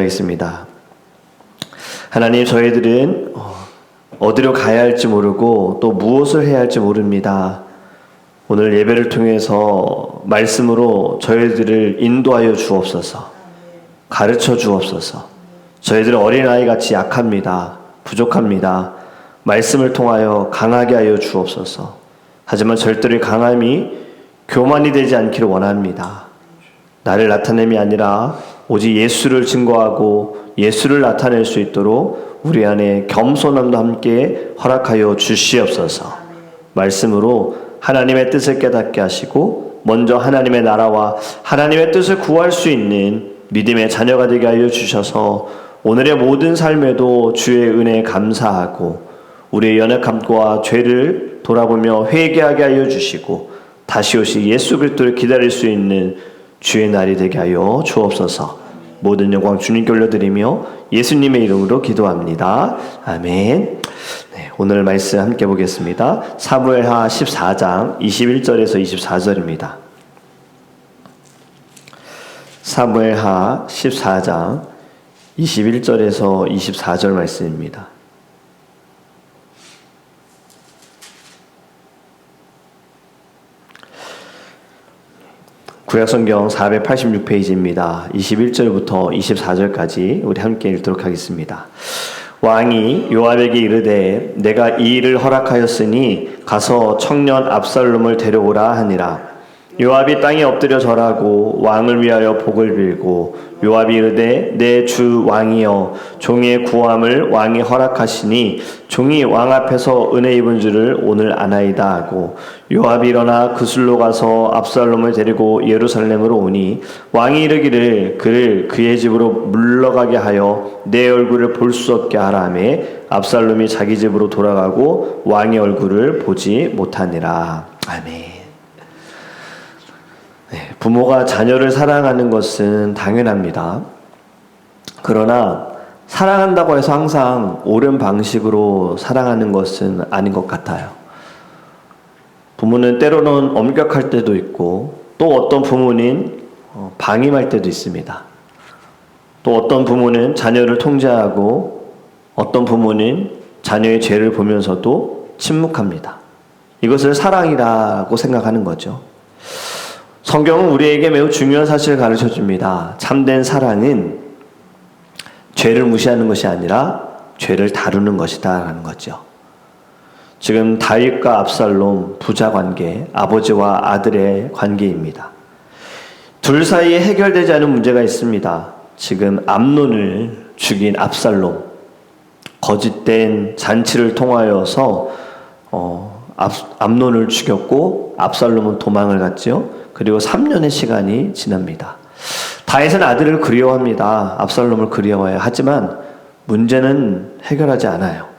하겠습니다. 하나님, 저희들은 어디로 가야 할지 모르고 또 무엇을 해야 할지 모릅니다. 오늘 예배를 통해서 말씀으로 저희들을 인도하여 주옵소서. 가르쳐 주옵소서. 저희들은 어린아이같이 약합니다. 부족합니다. 말씀을 통하여 강하게 하여 주옵소서. 하지만 절대로 강함이 교만이 되지 않기를 원합니다. 나를 나타냄이 아니라 오직 예수를 증거하고 예수를 나타낼 수 있도록 우리 안에 겸손함도 함께 허락하여 주시옵소서. 말씀으로 하나님의 뜻을 깨닫게 하시고 먼저 하나님의 나라와 하나님의 뜻을 구할 수 있는 믿음의 자녀가 되게 하여 주셔서 오늘의 모든 삶에도 주의 은혜에 감사하고 우리의 연약함과 죄를 돌아보며 회개하게 하여 주시고 다시 오실 예수 그리스도를 기다릴 수 있는 주의 날이 되게 하여 주옵소서. 모든 영광 주님께 올려드리며 예수님의 이름으로 기도합니다. 아멘. 네, 오늘 말씀 함께 보겠습니다. 사무엘하 14장 21절에서 24절입니다. 사무엘하 14장 21절에서 24절 말씀입니다. 구약성경 486페이지입니다. 21절부터 24절까지 우리 함께 읽도록 하겠습니다. 왕이 요압에게 이르되 내가 이 일을 허락하였으니 가서 청년 압살롬을 데려오라 하니라. 요압이 땅에 엎드려 절하고 왕을 위하여 복을 빌고 요압이 이르되 내 주 왕이여 종의 구함을 왕이 허락하시니 종이 왕 앞에서 은혜 입은 줄을 오늘 아나이다 하고 요압이 일어나 그술로 가서 압살롬을 데리고 예루살렘으로 오니 왕이 이르기를 그를 그의 집으로 물러가게 하여 내 얼굴을 볼 수 없게 하라 하매 압살롬이 자기 집으로 돌아가고 왕의 얼굴을 보지 못하니라. 아멘. 네, 부모가 자녀를 사랑하는 것은 당연합니다. 그러나 사랑한다고 해서 항상 옳은 방식으로 사랑하는 것은 아닌 것 같아요. 부모는 때로는 엄격할 때도 있고 또 어떤 부모는 방임할 때도 있습니다. 또 어떤 부모는 자녀를 통제하고 어떤 부모는 자녀의 죄를 보면서도 침묵합니다. 이것을 사랑이라고 생각하는 거죠. 성경은 우리에게 매우 중요한 사실을 가르쳐줍니다. 참된 사랑은 죄를 무시하는 것이 아니라 죄를 다루는 것이다 라는 거죠. 지금 다윗과 압살롬 부자관계, 아버지와 아들의 관계입니다. 둘 사이에 해결되지 않은 문제가 있습니다. 지금 암논을 죽인 압살롬, 거짓된 잔치를 통하여서 암논을 죽였고 압살롬은 도망을 갔죠. 그리고 3년의 시간이 지납니다. 다윗은 아들을 그리워합니다. 압살롬을 그리워해요. 하지만 문제는 해결하지 않아요.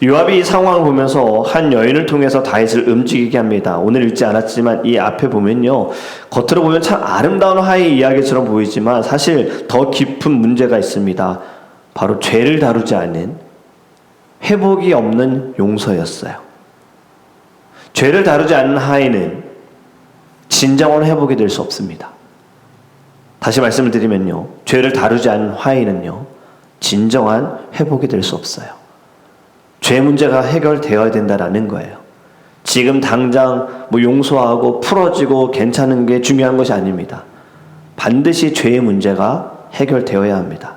요압이 이 상황을 보면서 한 여인을 통해서 다윗을 움직이게 합니다. 오늘 읽지 않았지만 이 앞에 보면요, 겉으로 보면 참 아름다운 하의 이야기처럼 보이지만 사실 더 깊은 문제가 있습니다. 바로 죄를 다루지 않은 회복이 없는 용서였어요. 죄를 다루지 않는 하인은 진정한 회복이 될 수 없습니다. 다시 말씀을 드리면요, 죄를 다루지 않은 화인은요, 진정한 회복이 될 수 없어요. 죄 문제가 해결되어야 된다라는 거예요. 지금 당장 용서하고 풀어지고 괜찮은 게 중요한 것이 아닙니다. 반드시 죄의 문제가 해결되어야 합니다.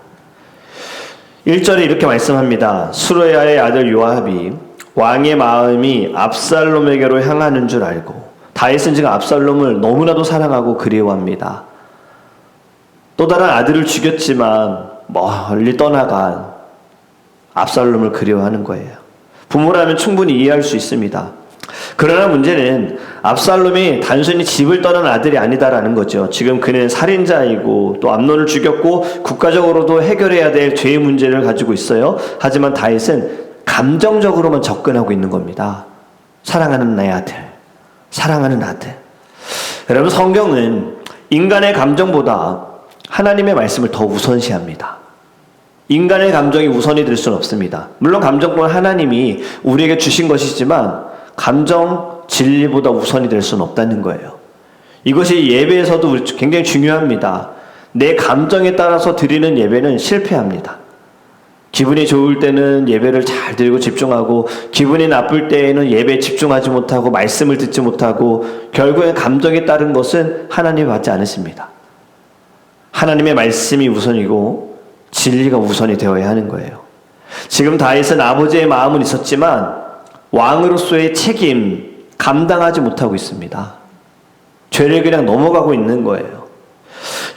1절에 이렇게 말씀합니다. 수르야의 아들 요압이 왕의 마음이 압살롬에게로 향하는 줄 알고, 다윗은 지금 압살롬을 너무나도 사랑하고 그리워합니다. 또 다른 아들을 죽였지만 멀리 떠나간 압살롬을 그리워하는 거예요. 부모라면 충분히 이해할 수 있습니다. 그러나 문제는 압살롬이 단순히 집을 떠난 아들이 아니다라는 거죠. 지금 그는 살인자이고 또 암논을 죽였고 국가적으로도 해결해야 될 죄의 문제를 가지고 있어요. 하지만 다윗은 감정적으로만 접근하고 있는 겁니다. 사랑하는 내 아들, 사랑하는 아들. 여러분, 성경은 인간의 감정보다 하나님의 말씀을 더 우선시합니다. 인간의 감정이 우선이 될 수는 없습니다. 물론 감정은 하나님이 우리에게 주신 것이지만 감정, 진리보다 우선이 될 수는 없다는 거예요. 이것이 예배에서도 굉장히 중요합니다. 내 감정에 따라서 드리는 예배는 실패합니다. 기분이 좋을 때는 예배를 잘 드리고 집중하고, 기분이 나쁠 때에는 예배에 집중하지 못하고 말씀을 듣지 못하고, 결국엔 감정에 따른 것은 하나님이 받지 않으십니다. 하나님의 말씀이 우선이고 진리가 우선이 되어야 하는 거예요. 지금 다윗은 아버지의 마음은 있었지만 왕으로서의 책임 감당하지 못하고 있습니다. 죄를 그냥 넘어가고 있는 거예요.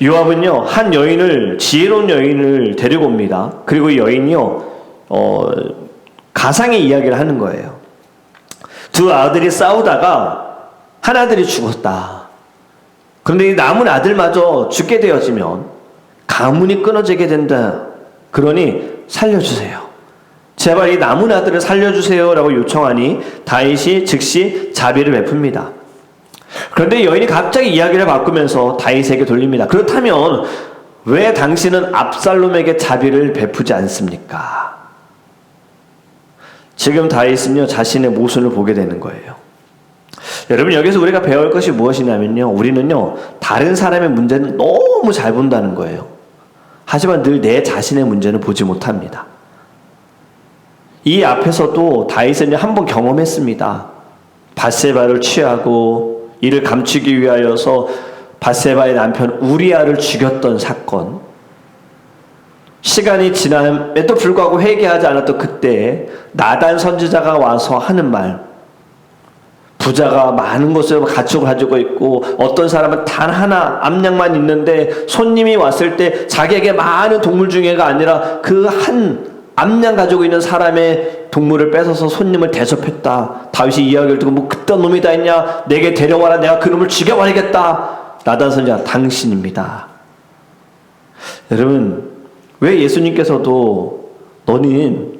요압은요, 한 여인을, 지혜로운 여인을 데리고 옵니다. 그리고 이 여인이요, 가상의 이야기를 하는 거예요. 두 아들이 싸우다가 한 아들이 죽었다. 그런데 이 남은 아들마저 죽게 되어지면 가문이 끊어지게 된다. 그러니 살려주세요. 제발 이 남은 아들을 살려주세요 라고 요청하니 다윗이 즉시 자비를 베풉니다. 그런데 여인이 갑자기 이야기를 바꾸면서 다윗에게 돌립니다. 그렇다면 왜 당신은 압살롬에게 자비를 베푸지 않습니까? 지금 다윗은요, 자신의 모순을 보게 되는 거예요. 여러분, 여기서 우리가 배울 것이 무엇이냐면요, 우리는요 다른 사람의 문제는 너무 잘 본다는 거예요. 하지만 늘 내 자신의 문제는 보지 못합니다. 이 앞에서도 다윗은 한번 경험했습니다. 밧세바를 취하고 이를 감추기 위하여서 밧세바의 남편 우리아를 죽였던 사건. 시간이 지남에도 불구하고 회개하지 않았던 그때 나단 선지자가 와서 하는 말, 부자가 많은 것을 가축을 가지고 있고 어떤 사람은 단 하나 암양만 있는데 손님이 왔을 때 자기에게 많은 동물 중에가 아니라 그 한 암양 가지고 있는 사람의 동물을 뺏어서 손님을 대접했다. 다윗이 이야기를 듣고 뭐 그딴 놈이 다 있냐, 내게 데려와라, 내가 그 놈을 죽여버리겠다. 나단 선지자, 당신입니다. 여러분, 왜 예수님께서도 너는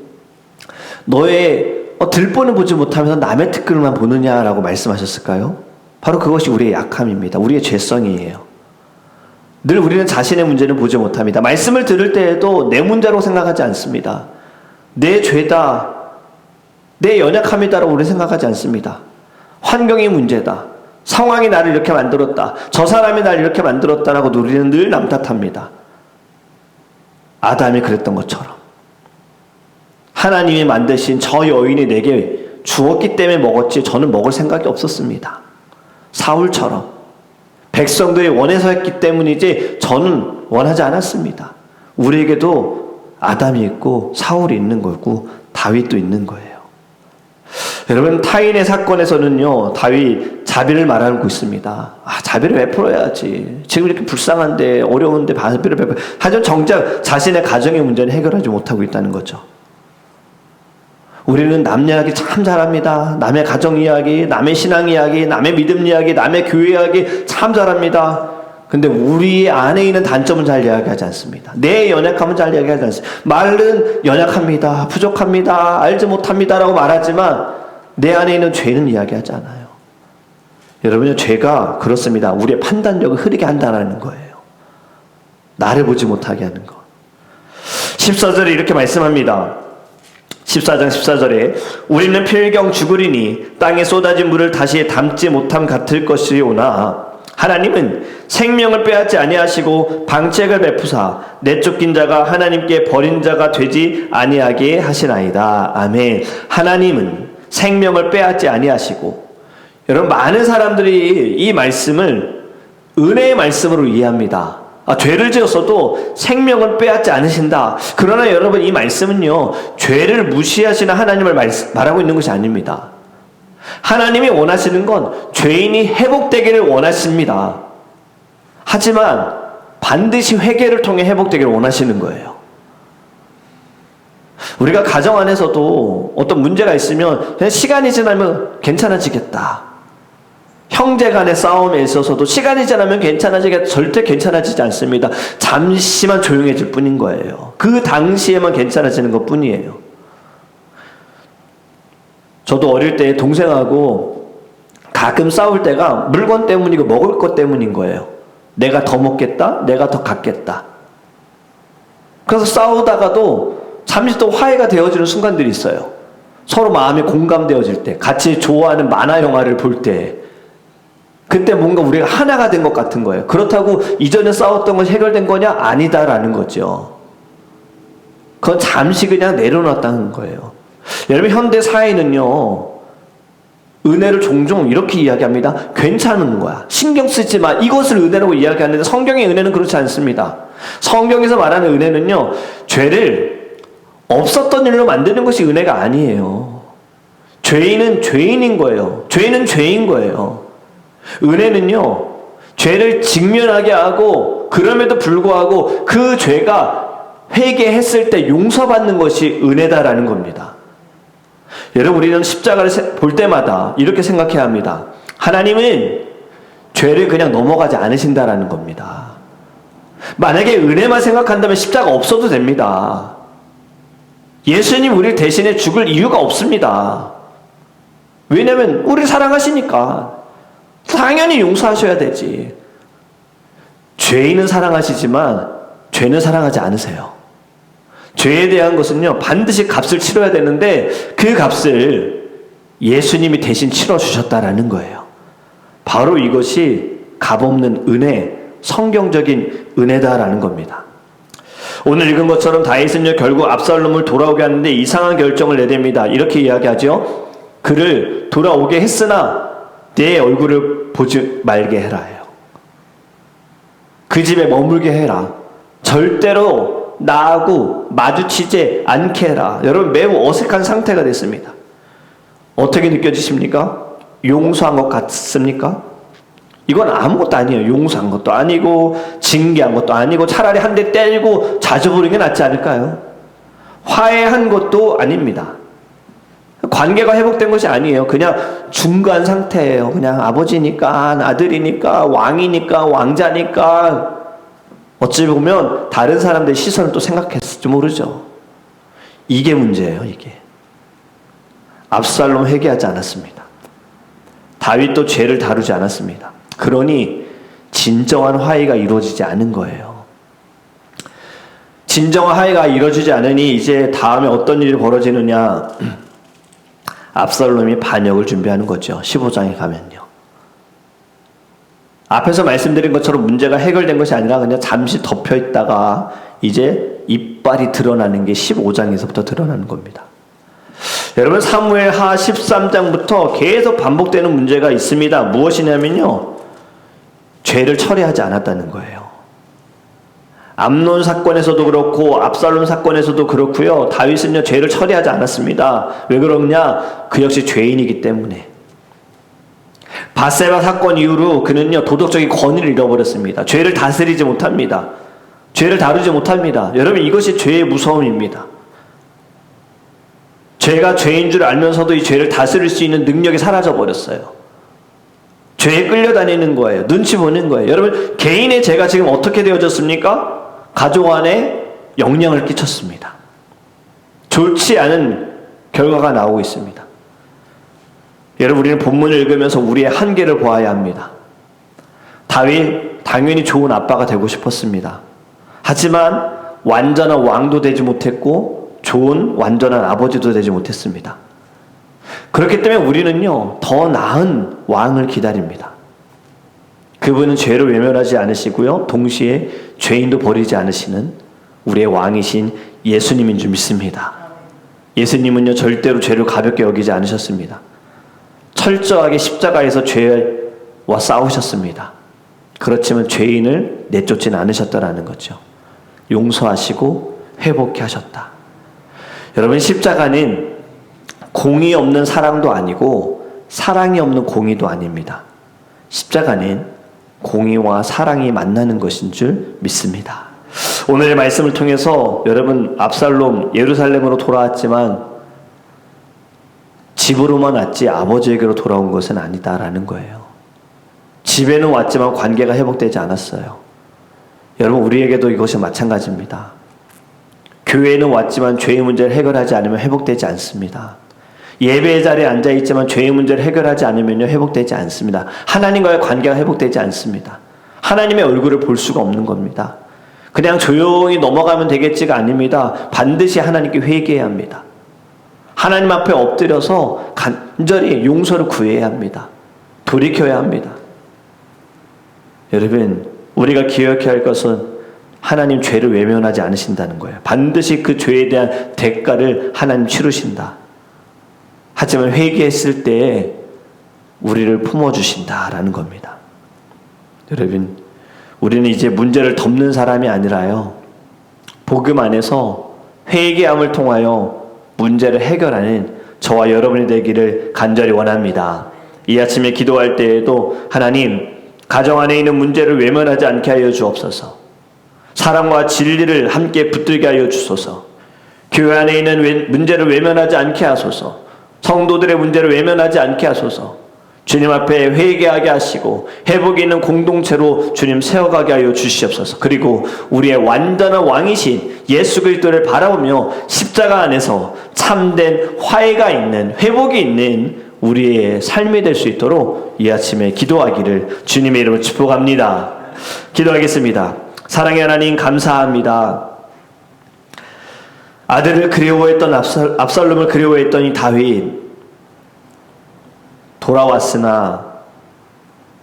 너의 들보는 보지 못하면서 남의 티끌만 보느냐라고 말씀하셨을까요? 바로 그것이 우리의 약함입니다. 우리의 죄성이에요. 늘 우리는 자신의 문제는 보지 못합니다. 말씀을 들을 때에도 내 문제라고 생각하지 않습니다. 내 죄다, 내 연약함이다라고 우리는 생각하지 않습니다. 환경이 문제다, 상황이 나를 이렇게 만들었다, 저 사람이 나를 이렇게 만들었다라고 우리는 늘 남 탓합니다. 아담이 그랬던 것처럼 하나님이 만드신 저 여인이 내게 주었기 때문에 먹었지 저는 먹을 생각이 없었습니다. 사울처럼 백성들이 원해서 했기 때문이지 저는 원하지 않았습니다. 우리에게도 아담이 있고 사울이 있는 거고 다윗도 있는 거예요. 여러분, 타인의 사건에서는요 다윗 자비를 말하고 있습니다. 자비를 베풀어야지, 지금 이렇게 불쌍한데 어려운데 자비를 베풀어. 하지만 정작 자신의 가정의 문제는 해결하지 못하고 있다는 거죠. 우리는 남 이야기 참 잘합니다. 남의 가정 이야기, 남의 신앙 이야기, 남의 믿음 이야기, 남의 교회 이야기 참 잘합니다. 근데 우리 안에 있는 단점은 잘 이야기하지 않습니다. 내 연약함은 잘 이야기하지 않습니다. 말은 연약합니다, 부족합니다, 알지 못합니다 라고 말하지만 내 안에 있는 죄는 이야기하지 않아요. 여러분요, 죄가 그렇습니다. 우리의 판단력을 흐리게 한다는 거예요. 나를 보지 못하게 하는 것. 14절에 이렇게 말씀합니다. 14장 14절에 우리는 필경 죽으리니 땅에 쏟아진 물을 다시 담지 못함 같을 것이오나 하나님은 생명을 빼앗지 아니하시고 방책을 베푸사 내쫓긴 자가 하나님께 버린 자가 되지 아니하게 하시나이다. 아멘. 하나님은 생명을 빼앗지 아니하시고, 여러분, 많은 사람들이 이 말씀을 은혜의 말씀으로 이해합니다. 죄를 지었어도 생명을 빼앗지 않으신다. 그러나 여러분, 이 말씀은요 죄를 무시하시는 하나님을 말하고 있는 것이 아닙니다. 하나님이 원하시는 건 죄인이 회복되기를 원하십니다. 하지만 반드시 회개를 통해 회복되기를 원하시는 거예요. 우리가 가정 안에서도 어떤 문제가 있으면 그냥 시간이 지나면 괜찮아지겠다. 형제 간의 싸움에 있어서도 시간이 지나면 괜찮아지겠다. 절대 괜찮아지지 않습니다. 잠시만 조용해질 뿐인 거예요. 그 당시에만 괜찮아지는 것 뿐이에요. 저도 어릴 때 동생하고 가끔 싸울 때가 물건 때문이고 먹을 것 때문인 거예요. 내가 더 먹겠다, 내가 더 갖겠다. 그래서 싸우다가도 잠시 또 화해가 되어지는 순간들이 있어요. 서로 마음이 공감되어질 때, 같이 좋아하는 만화 영화를 볼 때, 그때 뭔가 우리가 하나가 된 것 같은 거예요. 그렇다고 이전에 싸웠던 것이 해결된 거냐? 아니다라는 거죠. 그건 잠시 그냥 내려놨다는 거예요. 여러분, 현대 사회는요, 은혜를 종종 이렇게 이야기합니다. 괜찮은 거야. 신경 쓰지 마. 이것을 은혜라고 이야기하는데 성경의 은혜는 그렇지 않습니다. 성경에서 말하는 은혜는요, 죄를 없었던 일로 만드는 것이 은혜가 아니에요. 죄인은 죄인인 거예요. 죄는 죄인 거예요. 은혜는요, 죄를 직면하게 하고 그럼에도 불구하고 그 죄가 회개했을 때 용서받는 것이 은혜다라는 겁니다. 여러분, 우리는 십자가를 볼 때마다 이렇게 생각해야 합니다. 하나님은 죄를 그냥 넘어가지 않으신다라는 겁니다. 만약에 은혜만 생각한다면 십자가 없어도 됩니다. 예수님 우리 대신에 죽을 이유가 없습니다. 왜냐하면 우리 사랑하시니까. 당연히 용서하셔야 되지. 죄인은 사랑하시지만 죄는 사랑하지 않으세요. 죄에 대한 것은요, 반드시 값을 치러야 되는데 그 값을 예수님이 대신 치러주셨다라는 거예요. 바로 이것이 값없는 은혜, 성경적인 은혜다라는 겁니다. 오늘 읽은 것처럼 다윗은요, 결국 압살롬을 돌아오게 하는데 이상한 결정을 내립니다. 이렇게 이야기하죠. 그를 돌아오게 했으나 내 얼굴을 보지 말게 해라요. 그 집에 머물게 해라. 절대로 나하고 마주치지 않게 해라. 여러분, 매우 어색한 상태가 됐습니다. 어떻게 느껴지십니까? 용서한 것 같습니까? 이건 아무것도 아니에요. 용서한 것도 아니고 징계한 것도 아니고 차라리 한 대 때리고 자주 부르는 게 낫지 않을까요? 화해한 것도 아닙니다. 관계가 회복된 것이 아니에요. 그냥 중간 상태예요. 그냥 아버지니까, 아들이니까, 왕이니까, 왕자니까. 어찌 보면 다른 사람들의 시선을 또 생각했을지 모르죠. 이게 문제예요, 이게. 압살롬 회개하지 않았습니다. 다윗도 죄를 다루지 않았습니다. 그러니 진정한 화해가 이루어지지 않은 거예요. 진정한 화해가 이루어지지 않으니 이제 다음에 어떤 일이 벌어지느냐. 압살롬이 반역을 준비하는 거죠. 15장에 가면요. 앞에서 말씀드린 것처럼 문제가 해결된 것이 아니라 그냥 잠시 덮여 있다가 이제 이빨이 드러나는 게 15장에서부터 드러나는 겁니다. 여러분, 사무엘하 13장부터 계속 반복되는 문제가 있습니다. 무엇이냐면요, 죄를 처리하지 않았다는 거예요. 암논 사건에서도 그렇고 압살롬 사건에서도 그렇고요, 다윗은요 죄를 처리하지 않았습니다. 왜 그러냐? 그 역시 죄인이기 때문에. 바세바 사건 이후로 그는요 도덕적인 권위를 잃어버렸습니다. 죄를 다스리지 못합니다. 죄를 다루지 못합니다. 여러분, 이것이 죄의 무서움입니다. 죄가 죄인 줄 알면서도 이 죄를 다스릴 수 있는 능력이 사라져버렸어요. 죄에 끌려다니는 거예요. 눈치 보는 거예요. 여러분, 개인의 죄가 지금 어떻게 되어졌습니까? 가족 안에 영향을 끼쳤습니다. 좋지 않은 결과가 나오고 있습니다. 여러분, 우리는 본문을 읽으면서 우리의 한계를 보아야 합니다. 다윗 당연히 좋은 아빠가 되고 싶었습니다. 하지만 완전한 왕도 되지 못했고 좋은 완전한 아버지도 되지 못했습니다. 그렇기 때문에 우리는요 더 나은 왕을 기다립니다. 그분은 죄를 외면하지 않으시고요, 동시에 죄인도 버리지 않으시는 우리의 왕이신 예수님인 줄 믿습니다. 예수님은요 절대로 죄를 가볍게 여기지 않으셨습니다. 철저하게 십자가에서 죄와 싸우셨습니다. 그렇지만 죄인을 내쫓지는 않으셨다라는 거죠. 용서하시고 회복케 하셨다. 여러분, 십자가는 공의 없는 사랑도 아니고 사랑이 없는 공의도 아닙니다. 십자가는 공의와 사랑이 만나는 것인 줄 믿습니다. 오늘의 말씀을 통해서 여러분, 압살롬 예루살렘으로 돌아왔지만 집으로만 왔지 아버지에게로 돌아온 것은 아니다라는 거예요. 집에는 왔지만 관계가 회복되지 않았어요. 여러분, 우리에게도 이것이 마찬가지입니다. 교회에는 왔지만 죄의 문제를 해결하지 않으면 회복되지 않습니다. 예배의 자리에 앉아있지만 죄의 문제를 해결하지 않으면 회복되지 않습니다. 하나님과의 관계가 회복되지 않습니다. 하나님의 얼굴을 볼 수가 없는 겁니다. 그냥 조용히 넘어가면 되겠지가 아닙니다. 반드시 하나님께 회개해야 합니다. 하나님 앞에 엎드려서 간절히 용서를 구해야 합니다. 돌이켜야 합니다. 여러분, 우리가 기억해야 할 것은 하나님 죄를 외면하지 않으신다는 거예요. 반드시 그 죄에 대한 대가를 하나님 치르신다. 하지만 회개했을 때 우리를 품어주신다라는 겁니다. 여러분, 우리는 이제 문제를 덮는 사람이 아니라요, 복음 안에서 회개함을 통하여 문제를 해결하는 저와 여러분이 되기를 간절히 원합니다. 이 아침에 기도할 때에도 하나님, 가정 안에 있는 문제를 외면하지 않게 하여 주옵소서. 사랑과 진리를 함께 붙들게 하여 주소서. 교회 안에 있는 문제를 외면하지 않게 하소서. 성도들의 문제를 외면하지 않게 하소서. 주님 앞에 회개하게 하시고 회복이 있는 공동체로 주님 세워가게 하여 주시옵소서. 그리고 우리의 완전한 왕이신 예수 그리스도를 바라보며 십자가 안에서 참된 화해가 있는, 회복이 있는 우리의 삶이 될 수 있도록 이 아침에 기도하기를 주님의 이름으로 축복합니다. 기도하겠습니다. 사랑의 하나님, 감사합니다. 아들을 그리워했던 압살롬을 그리워했던 이 다윗, 돌아왔으나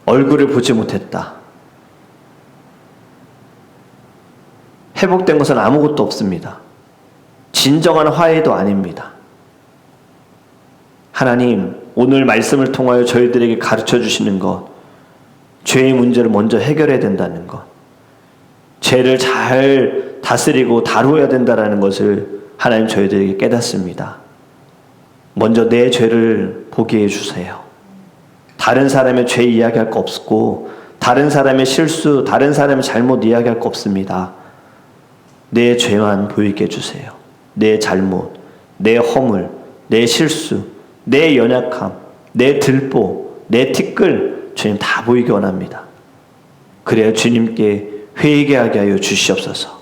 얼굴을 보지 못했다. 회복된 것은 아무것도 없습니다. 진정한 화해도 아닙니다. 하나님, 오늘 말씀을 통하여 저희들에게 가르쳐 주시는 것, 죄의 문제를 먼저 해결해야 된다는 것, 죄를 잘 다스리고 다루어야 된다는 것을 하나님 저희들에게 깨닫습니다. 먼저 내 죄를 보게 해주세요. 다른 사람의 죄 이야기할 거 없고, 다른 사람의 실수, 다른 사람의 잘못 이야기할 거 없습니다. 내 죄만 보이게 해주세요. 내 잘못, 내 허물, 내 실수, 내 연약함, 내 들보, 내 티끌, 주님 다 보이기 원합니다. 그래야 주님께 회개하게 하여 주시옵소서.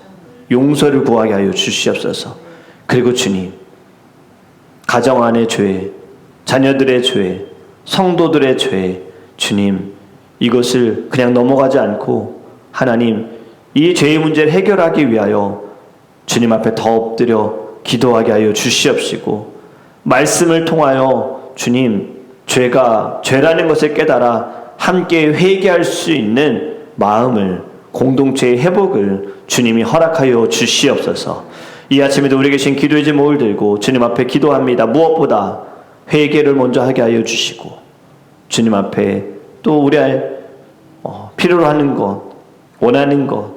용서를 구하게 하여 주시옵소서. 그리고 주님, 가정 안의 죄, 자녀들의 죄, 성도들의 죄, 주님, 이것을 그냥 넘어가지 않고 하나님, 이 죄의 문제를 해결하기 위하여 주님 앞에 더 엎드려 기도하게 하여 주시옵시고, 말씀을 통하여 주님, 죄가 죄라는 것을 깨달아 함께 회개할 수 있는 마음을, 공동체의 회복을 주님이 허락하여 주시옵소서. 이 아침에도 우리 계신 기도의 제목을 들고 주님 앞에 기도합니다. 무엇보다 회개를 먼저 하게 하여 주시고, 주님 앞에 또 우리 필요로 하는 것, 원하는 것,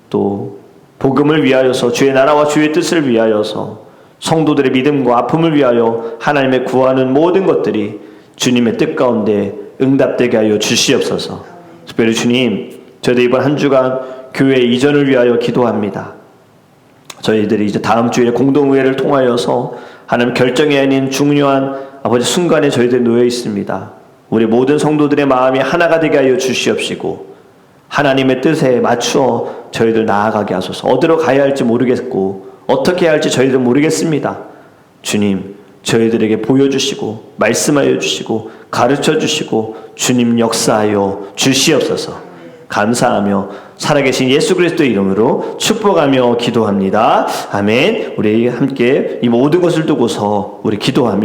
또 복음을 위하여서, 주의 나라와 주의 뜻을 위하여서, 성도들의 믿음과 아픔을 위하여 하나님의 구하는 모든 것들이 주님의 뜻 가운데 응답되게 하여 주시옵소서. 특별히 주님, 저희들 이번 한 주간 교회 이전을 위하여 기도합니다. 저희들이 이제 다음 주에 공동의회를 통하여서 하나님 결정해야 하는 중요한 아버지 순간에 저희들이 놓여 있습니다. 우리 모든 성도들의 마음이 하나가 되게 하여 주시옵시고, 하나님의 뜻에 맞추어 저희들 나아가게 하소서. 어디로 가야 할지 모르겠고 어떻게 해야 할지 저희들 모르겠습니다. 주님, 저희들에게 보여주시고 말씀하여 주시고 가르쳐 주시고 주님 역사하여 주시옵소서. 감사하며 살아계신 예수 그리스도의 이름으로 축복하며 기도합니다. 아멘. 우리 함께 이 모든 것을 두고서 우리 기도하며